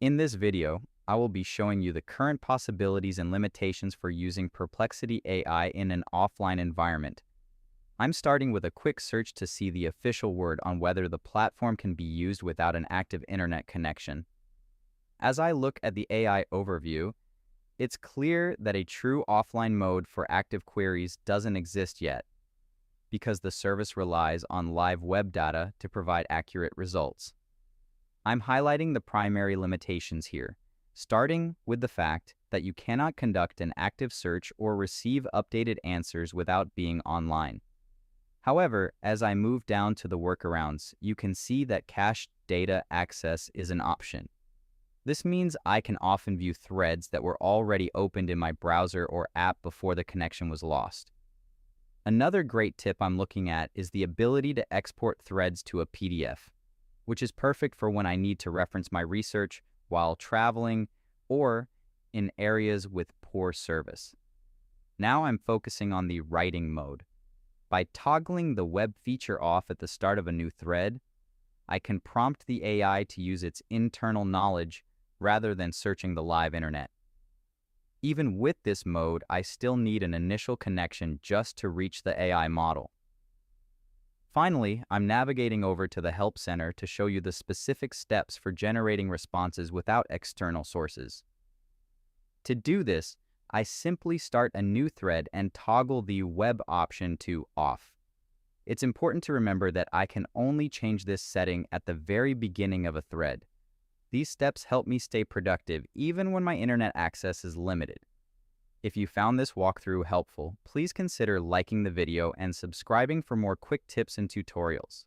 In this video, I will be showing you the current possibilities and limitations for using Perplexity AI in an offline environment. I'm starting with a quick search to see the official word on whether the platform can be used without an active internet connection. As I look at the AI overview, it's clear that a true offline mode for active queries doesn't exist yet, because the service relies on live web data to provide accurate results. I'm highlighting the primary limitations here, starting with the fact that you cannot conduct an active search or receive updated answers without being online. However, as I move down to the workarounds, you can see that cached data access is an option. This means I can often view threads that were already opened in my browser or app before the connection was lost. Another great tip I'm looking at is the ability to export threads to a PDF, which is perfect for when I need to reference my research while traveling or in areas with poor service. Now I'm focusing on the writing mode. By toggling the web feature off at the start of a new thread, I can prompt the AI to use its internal knowledge rather than searching the live internet. Even with this mode, I still need an initial connection just to reach the AI model. Finally, I'm navigating over to the Help Center to show you the specific steps for generating responses without external sources. To do this, I simply start a new thread and toggle the web option to off. It's important to remember that I can only change this setting at the very beginning of a thread. These steps help me stay productive even when my internet access is limited. If you found this walkthrough helpful, please consider liking the video and subscribing for more quick tips and tutorials.